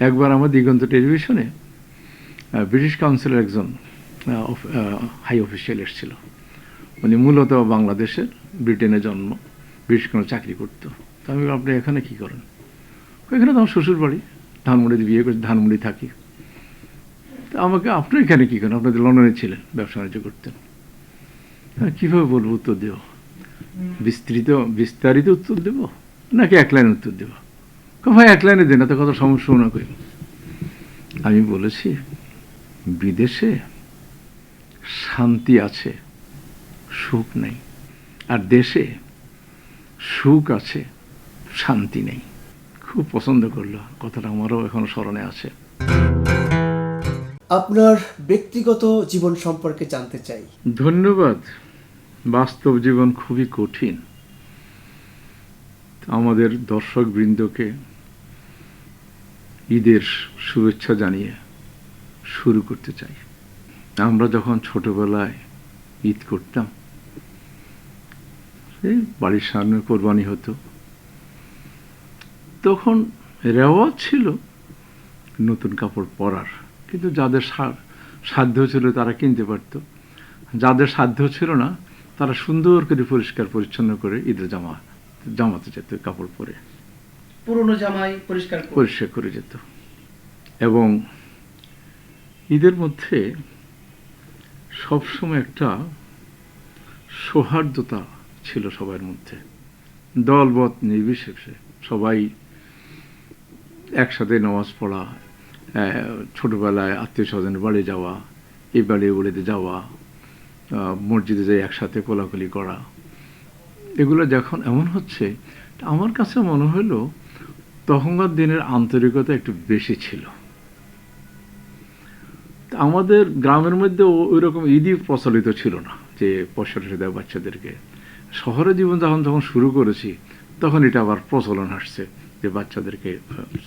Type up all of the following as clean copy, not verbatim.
একবার আমার দিগন্ত টেলিভিশনে ব্রিটিশ কাউন্সিলের একজন হাই অফিসিয়াল এসেছিল। উনি মূলত বাংলাদেশের, ব্রিটেনে জন্ম, ব্রিটিশ কোনো চাকরি করতো। তো আমি বললাম, আপনি এখানে কী করেন? এখানে তো আমার শ্বশুর বাড়ি, ধানমন্ডিতে বিয়ে করে ধানমন্ডি থাকি। তো আমাকে, আপনি এখানে কী করেন? আপনি তো লন্ডনে ছিলেন, ব্যবসা বাণিজ্য করতেন। হ্যাঁ, কীভাবে বলবো উত্তর দেব? বিস্তারিত উত্তর দেব নাকি এক লাইন উত্তর দেব? ভাই এক লাইনে দেন, এত কত সমস্যা না করি। আমি বলেছি, বিদেশে শান্তি আছে, সুখ নেই, আর দেশে সুখ আছে, শান্তি নেই। খুব পছন্দ করলো কথাটা, আমারও এখনো স্মরণে আছে। আপনার ব্যক্তিগত জীবন সম্পর্কে জানতে চাই। ধন্যবাদ। বাস্তব জীবন খুবই কঠিন। আমাদের দর্শক বৃন্দকে ঈদের শুভেচ্ছা জানিয়ে শুরু করতে চাই। আমরা যখন ছোটবেলায় ঈদ করতাম, এই বাড়ির সামনে কোরবানি হতো, তখন রেওয়াজ ছিল নতুন কাপড় পরার, কিন্তু যাদের সাধ্য ছিল তারা কিনতে পারত, যাদের সাধ্য ছিল না তারা সুন্দর করে পরিষ্কার পরিচ্ছন্ন করে ঈদের জামাতে যেত, কাপড় পরে পুরনো জামাই পরিষ্কার করে যেত। এবং ঈদের মধ্যে সবসময় একটা সৌহার্দ্যতা ছিল সবার মধ্যে, দলবত নির্বিশেষে সবাই একসাথে নামাজ পড়া, ছোটবেলায় আত্মীয় স্বজনের বাড়ি যাওয়া, এই বাড়ি ওড়িতে যাওয়া, মসজিদে যাই একসাথে কোলাকুলি করা, এগুলো যখন এমন হচ্ছে, আমার কাছে মনে হলো তখনকার দিনের আন্তরিকতা একটু বেশি ছিল। আমাদের গ্রামের মধ্যে ওই রকম ঈদই প্রচলিত ছিল না যে পয়সা দেয় বাচ্চাদেরকে। শহরে জীবন যখন শুরু করেছি, তখন এটা আবার প্রচলন আসছে যে বাচ্চাদেরকে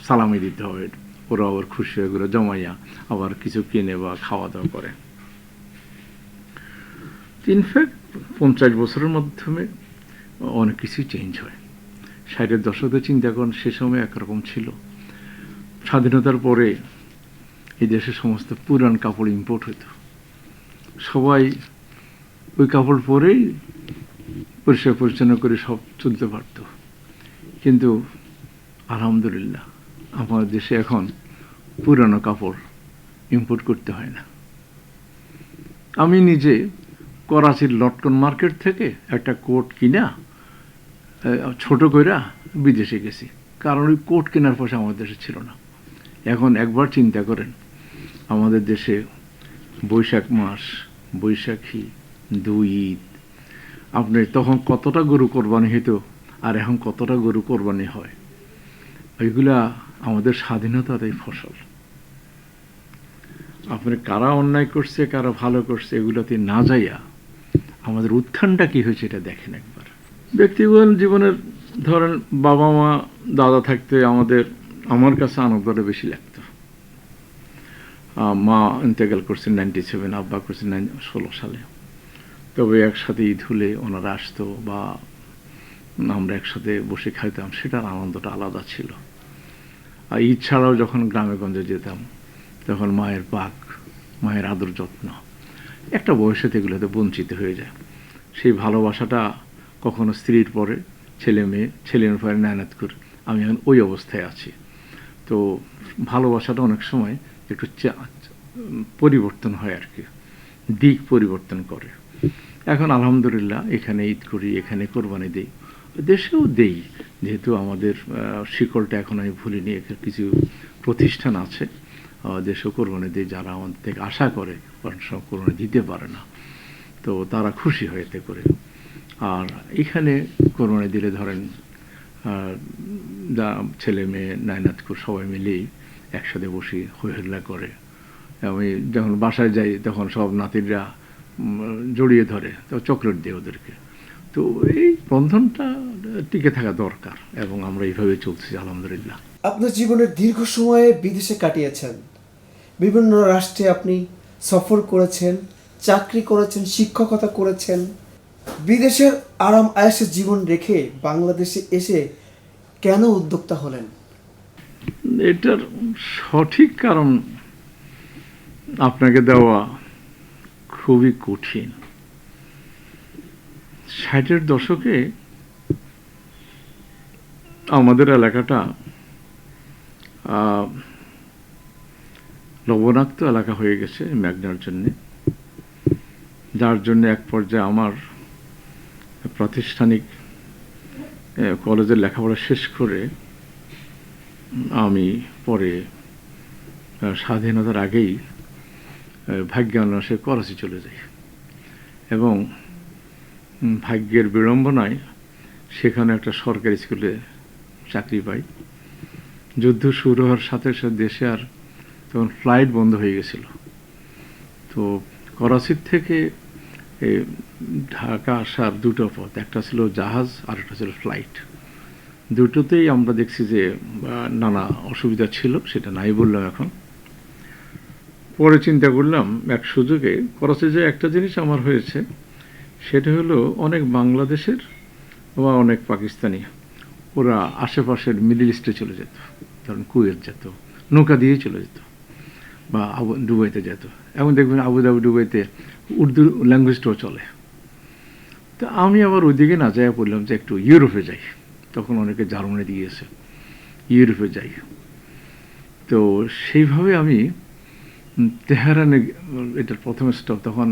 সালামি দিতে হবে, ওরা আবার খুশি হয়ে এগুলো জমাইয়া আবার কিছু কিনে বা খাওয়া দাওয়া করে। ইনফ্যাক্ট 50 বছরের মাধ্যমে অনেক কিছুই চেঞ্জ হয়। 60-এর দশকে চিন্তা করেন, সে সময় একরকম ছিল। স্বাধীনতার পরে এই দেশে সমস্ত পুরান কাপড় ইম্পোর্ট হতো, সবাই ওই কাপড় পরেই পরিষ্কার পরিচ্ছন্ন করে সব চলতে পারত। কিন্তু আলহামদুলিল্লাহ আমাদের দেশে এখন পুরানো কাপড় ইম্পোর্ট করতে হয় না। আমি নিজে করাচির লটকন মার্কেট থেকে একটা কোট কিনা ছোট কইরা বিদেশে গেছি, কারণ ওই কোট কেনার পয়সা আমাদের দেশে ছিল না। এখন একবার চিন্তা করেন, আমাদের দেশে বৈশাখ মাস, বৈশাখী, 2 ঈদ, আপনি তখন কতটা গরু কোরবানি হতো আর এখন কতটা গরু কোরবানি হয়। ওইগুলা আমাদের স্বাধীনতার এই ফসল। আপনি কারা অন্যায় করছে, কারা ভালো করছে, এগুলোতে না যাইয়া আমাদের উত্থানটা কি হয়েছে এটা দেখেন একবার। ব্যক্তিগত জীবনের ধরেন, বাবা মা দাদা থাকতে আমার কাছে আনন্দটা বেশি লাগতো। মা ইন্তেকাল করছেন 97, আব্বা করছেন 16 সালে। তবে একসাথে ঈদ হলে ওনারা আসতো বা আমরা একসাথে বসে খাইতাম, সেটার আনন্দটা আলাদা ছিল। আর ঈদ ছাড়াও যখন গ্রামে গঞ্জে যেতাম, তখন মায়ের পাক, মায়ের আদর যত্ন, একটা বয়সে এগুলোতে বঞ্চিত হয়ে যায়। সেই ভালোবাসাটা কখনো স্ত্রীর পরে ছেলে মেয়ের পরে নায়নাত করে, আমি এখন ওই অবস্থায় আছি। তো ভালোবাসাটা অনেক সময় একটু পরিবর্তন হয় আর কি, দিক পরিবর্তন করে। এখন আলহামদুলিল্লাহ এখানে ঈদ করি, এখানে কোরবানি দিই, দেশেও দেই, যেহেতু আমাদের শিকড়টা এখন আমি ভুলিনি। কিছু প্রতিষ্ঠান আছে দেশেও কোরবানি দিই, যারা আমাদের থেকে আশা করে অনেক সময় কোরবানি দিতে পারে না, তো তারা খুশি হয় এতে করে। আর এখানে কোরবানি দিলে ধরেন যা ছেলে মেয়ে নায়নাতকুর সবাই মিলেই একসাথে বসি, হইহল্লা করে। আমি যখন বাসায় যাই তখন সব নাতিরা জড়িয়ে ধরে, তো চকলেট দিই ওদেরকে। তো এই বন্ধনটা টিকে থাকা দরকার, এবং আমরা এইভাবে চলছি আলহামদুলিল্লাহ। আপনার জীবনের দীর্ঘ সময়ে বিদেশে কাটিয়েছেন, বিভিন্ন রাষ্ট্রে আপনি সফর করেছেন, চাকরি করেছেন, শিক্ষকতা করেছেন। বিদেশের আরাম আয়েশের জীবন রেখে বাংলাদেশে এসে কেন উদ্যোক্তা হলেন? এটার সঠিক কারণ আপনাকে দেওয়া খুবই কঠিন। 60-এর দশকে আমাদের এলাকাটা লবণাক্ত এলাকা হয়ে গেছে মেঘনার জন্যে, যার জন্য এক পর্যায়ে আমার প্রাতিষ্ঠানিক কলেজের লেখাপড়া শেষ করে আমি পরে স্বাধীনতার আগেই ভাগ্যান্বেষে করাচি চলে যাই এবং ভাগ্যের বিড়ম্বনায় সেখানে একটা সরকারি স্কুলে চাকরি পাই। যুদ্ধ শুরু হওয়ার সাথে সাথে দেশে আর তখন ফ্লাইট বন্ধ হয়ে গেছিল, তো করাচির থেকে ঢাকা আসার দুটো পথ, একটা ছিল জাহাজ আর একটা ছিল ফ্লাইট। দুটোতেই আমরা দেখছি যে নানা অসুবিধা ছিল, সেটা নাই বললাম। এখন পরে চিন্তা করলাম এক সুযোগে করাচি যে একটা জিনিস আমার হয়েছে, সেটা হলো অনেক বাংলাদেশের বা অনেক পাকিস্তানি ওরা আশেপাশের মিডল ইস্টে চলে যেত, ধরুন কুয়েত যেত, নৌকা দিয়ে চলে যেত, বা দুবাইতে যেত। এখন দেখবেন আবুধাবি দুবাইতে উর্দু ল্যাঙ্গুয়েজটাও চলে। তো আমি আবার ওইদিকে না যাই, বললাম যে একটু ইউরোপে যাই। তখন অনেকে জার্মানি দিয়েছে, ইউরোপে যাই। তো সেইভাবে আমি তেহরানে, এটার প্রথম স্টপ, তখন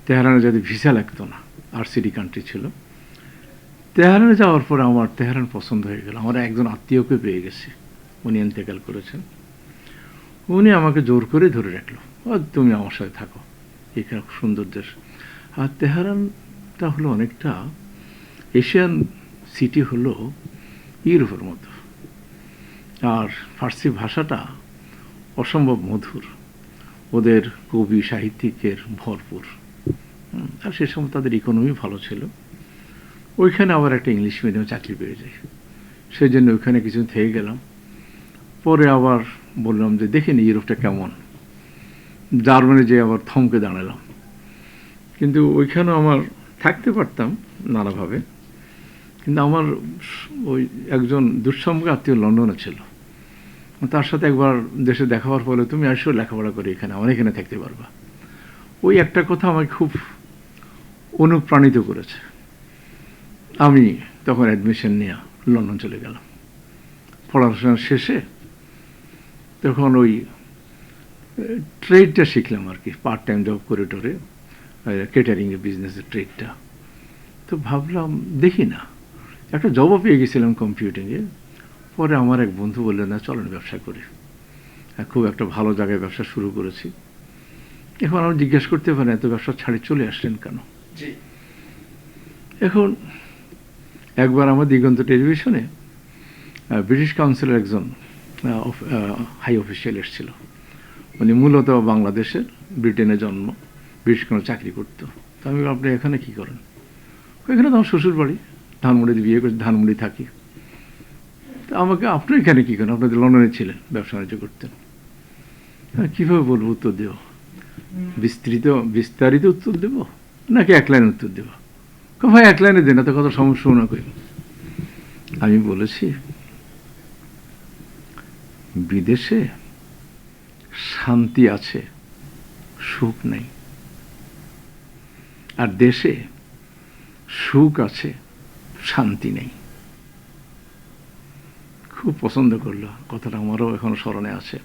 তেহরানে যাতে ভিসা লাগতো না, আরসিডি কান্ট্রি ছিল। তেহরানে যাওয়ার পরে আমার তেহরান পছন্দ হয়ে গেল। আমার একজন আত্মীয়কে পেয়ে গেছি, উনি ইন্তেকাল করেছেন। উনি আমাকে জোর করে ধরে রাখলো, তুমি আমার সাথে থাকো, এখানে সুন্দর দেশ। আর তেহরানটা হলো অনেকটা এশিয়ান সিটি, হলো ইউরোপের মতো। আর ফার্সি ভাষাটা অসম্ভব মধুর, ওদের কবি সাহিত্যিকের ভরপুর। আর সে সময় তাদের ইকোনমি ভালো ছিল। ওইখানে আবার একটা ইংলিশ মিডিয়াম চাকরি পেয়ে যায়, সেই জন্য ওইখানে কিছু থেকে গেলাম। পরে আবার বললাম যে দেখিনি ইউরোপটা কেমন। জার্মানি যে আবার থমকে দাঁড়ালাম, কিন্তু ওইখানেও আমার থাকতে পারতাম নানাভাবে। কিন্তু আমার ওই একজন দুঃসম্পর্ক আত্মীয় লন্ডনে ছিল, তার সাথে একবার দেশে দেখা হওয়ার ফলে, তুমি আসো লেখাপড়া করে এখানে, আমার এখানে থাকতে পারবা। ওই একটা কথা আমাকে খুব অনুপ্রাণিত করেছে। আমি তখন অ্যাডমিশন নিয়ে লন্ডন চলে গেলাম। পড়াশোনা শেষে তখন ওই ট্রেডটা শিখলাম আর কি, পার্ট টাইম জব করে টোরে, কেটারিংয়ের বিজনেসের ট্রেডটা। তো ভাবলাম দেখি না, একটা জবও পেয়ে গেছিলাম কম্পিউটিংয়ে। পরে আমার এক বন্ধু বললেন, না চলেন ব্যবসা করি। খুব একটা ভালো জায়গায় ব্যবসা শুরু করেছি। এখন আমি জিজ্ঞেস করতে পারেন, এত ব্যবসা ছাড়ে চলে আসলেন কেন? এখন একবার আমার দিগন্ত টেলিভিশনে ব্রিটিশ কাউন্সিলের একজন হাই অফিসিয়াল এসেছিল। উনি মূলত বাংলাদেশের, ব্রিটেনে জন্ম, ব্রিটিশ কোনো চাকরি করতো। তো আমি আপনি এখানে কী করেন? এখানে তো আমার শ্বশুর বাড়ি, ধানমন্ডিতে বিয়ে করে ধানমন্ডি থাকি। তো আমাকে, আপনি এখানে কী করেন? আপনাদের লন্ডনে ছিলেন, ব্যবসা বাণিজ্য করতেন। কীভাবে বলবো উত্তর দেব? বিস্তারিত উত্তর দেব নাকি এক লাইন উত্তর দেব? ভাই এক লাইনে দেন, এত কত সমস্যা না করি। আমি বলেছি, বিদেশে শান্তি আছে, সুখ নেই। আর দেশে সুখ আছে, শান্তি নেই। খুব পছন্দ করলো কথাটা, আমারও এখনো স্মরণে আছে।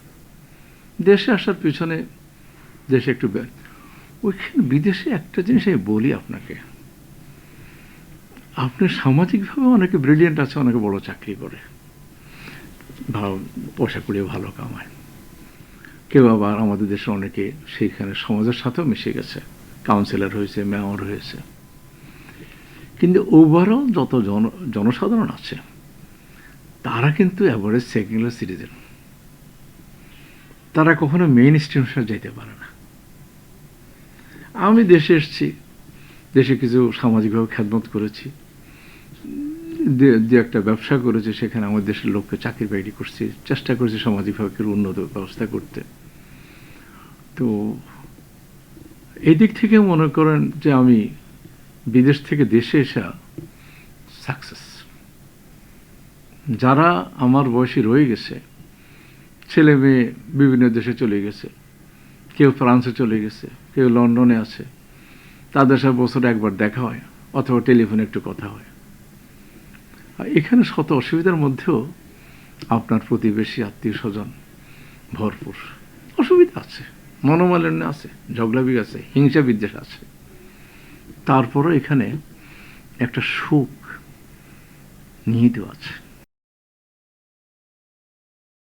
দেশে আসার পিছনে, দেশে একটু ওইখানে বিদেশে একটা জিনিস আমি বলি আপনাকে, আপনি সামাজিকভাবে অনেকে ব্রিলিয়েন্ট আছে, অনেকে বড় চাকরি করে, পয়সা করিয়ে ভালো কামায়। কেউ আবার আমাদের দেশে অনেকে সেইখানে সমাজের সাথেও মিশে গেছে, কাউন্সিলর হয়েছে, মেয়র হয়েছে। কিন্তু ওভারঅল যত জনসাধারণ আছে, তারা কিন্তু অ্যাভারেজ সেকেন্ড ক্লাস সিটিজেন। তারা কখনো মেইন স্ট্রিমে যেতে পারে না। আমি দেশে এসেছি, দেশে কিছু সামাজিকভাবে খেদমত করেছি, যে একটা ব্যবসা করেছি, সেখানে আমার দেশের লোককে চাকরি বাকরি করছি, চেষ্টা করেছি সামাজিকভাবে উন্নত ব্যবস্থা করতে। তো এই দিক থেকে মনে করেন যে আমি বিদেশ থেকে দেশে এসে সাকসেস। যারা আমার বয়সী রয়ে গেছে, ছেলে মেয়ে বিভিন্ন দেশে চলে গেছে, কেউ ফ্রান্সে চলে গেছে, কেউ লন্ডনে আছে, তাদের সাথে বছরে একবার দেখা হয় অথবা টেলিফোনে একটু কথা হয়। আর এখানে শত অসুবিধার মধ্যেও আপনার প্রতিবেশী, আত্মীয় স্বজন ভরপুর। অসুবিধা আছে, মনোমালিন্য আছে, ঝগড়াবি আছে, হিংসা বিদ্বেষ আছে, তারপরও এখানে একটা সুখ নিহিত আছে।